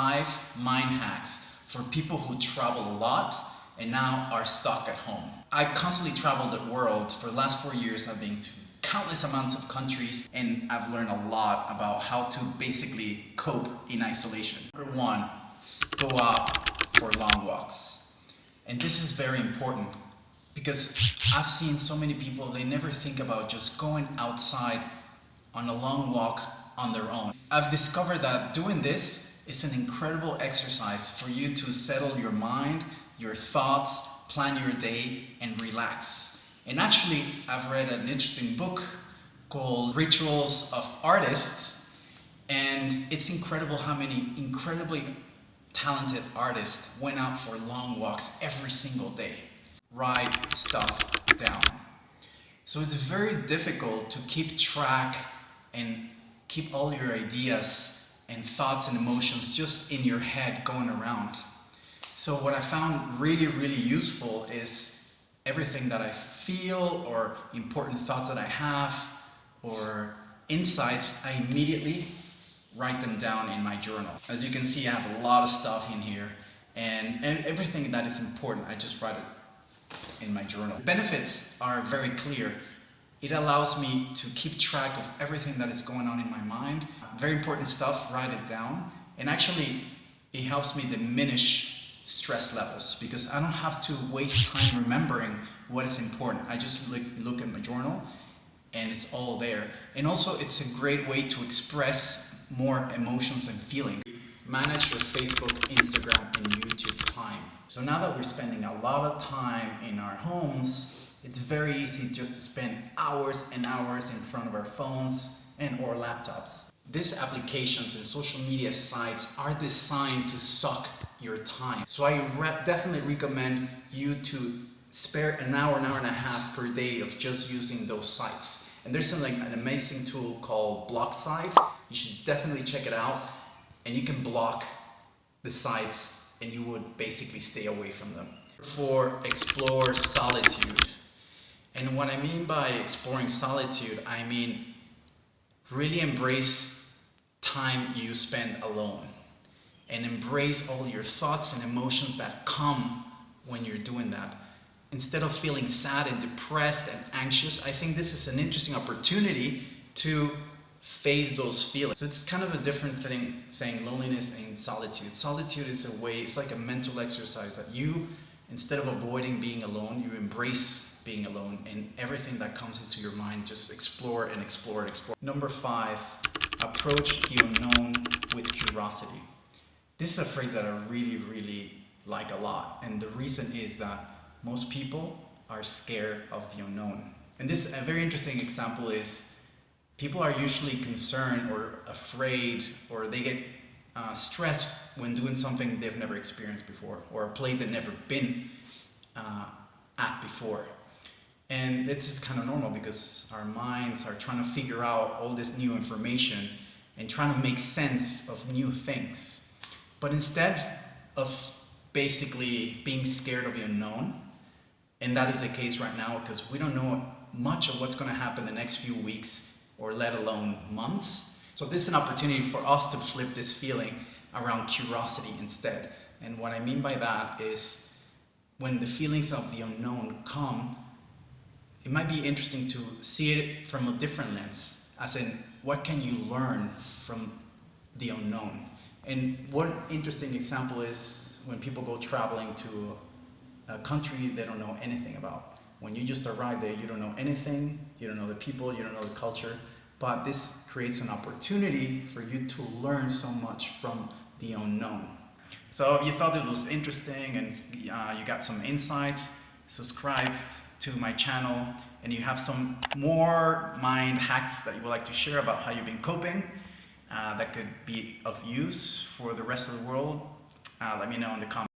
5 mind hacks for people who travel a lot and now are stuck at home. I constantly traveled the world. For the last 4 years I've been to countless amounts of countries, and I've learned a lot about how to basically cope in isolation. Number 1, go out for long walks. And this is very important because I've seen so many people, they never think about just going outside on a long walk on their own. I've discovered that doing this is an incredible exercise for you to settle your mind, your thoughts, plan your day, and relax. And actually, I've read an interesting book called Rituals of Artists, and it's incredible how many incredibly talented artists went out for long walks every single day. Write stuff down. So it's very difficult to keep track and keep all your ideas and thoughts and emotions just in your head going around. So what I found really useful is everything that I feel or important thoughts that I have or insights, I immediately write them down in my journal. As you can see, I have a lot of stuff in here, and everything that is important, I just write it in my journal. The benefits are very clear. It allows me to keep track of everything that is going on in my mind. Very important stuff, write it down. And actually, it helps me diminish stress levels because I don't have to waste time remembering what is important. I just look at my journal and it's all there. And also, it's a great way to express more emotions and feelings. Manage your Facebook, Instagram, and YouTube time. So now that we're spending a lot of time in our homes, it's very easy just to spend hours and hours in front of our phones and or laptops. These applications and social media sites are designed to suck your time. So I definitely recommend you to spare an hour and a half per day of just using those sites. And there's an amazing tool called Block Site. You should definitely check it out. And you can block the sites and you would basically stay away from them. 4, explore solitude. And what I mean by exploring solitude, I mean really embrace time you spend alone and embrace all your thoughts and emotions that come when you're doing that. Instead of feeling sad and depressed and anxious, I think this is an interesting opportunity to face those feelings. So it's kind of a different thing saying loneliness and solitude. Solitude is a way, it's like a mental exercise that you, instead of avoiding being alone, you embrace being alone, and everything that comes into your mind, just explore and explore and explore. Number 5, approach the unknown with curiosity. This is a phrase that I really like a lot, and the reason is that most people are scared of the unknown. And this, a very interesting example is people are usually concerned or afraid, or they get stressed when doing something they've never experienced before, or a place they've never been at before. And this is kind of normal because our minds are trying to figure out all this new information and trying to make sense of new things. But instead of basically being scared of the unknown, and that is the case right now because we don't know much of what's going to happen the next few weeks or let alone months. So this is an opportunity for us to flip this feeling around curiosity instead. And what I mean by that is when the feelings of the unknown come, it might be interesting to see it from a different lens, as in, what can you learn from the unknown? And one interesting example is when people go traveling to a country they don't know anything about. When you just arrive there, you don't know anything, you don't know the people, you don't know the culture, but this creates an opportunity for you to learn so much from the unknown. So if you thought it was interesting and you got some insights, subscribe to my channel, and you have some more mind hacks that you would like to share about how you've been coping that could be of use for the rest of the world, let me know in the comments.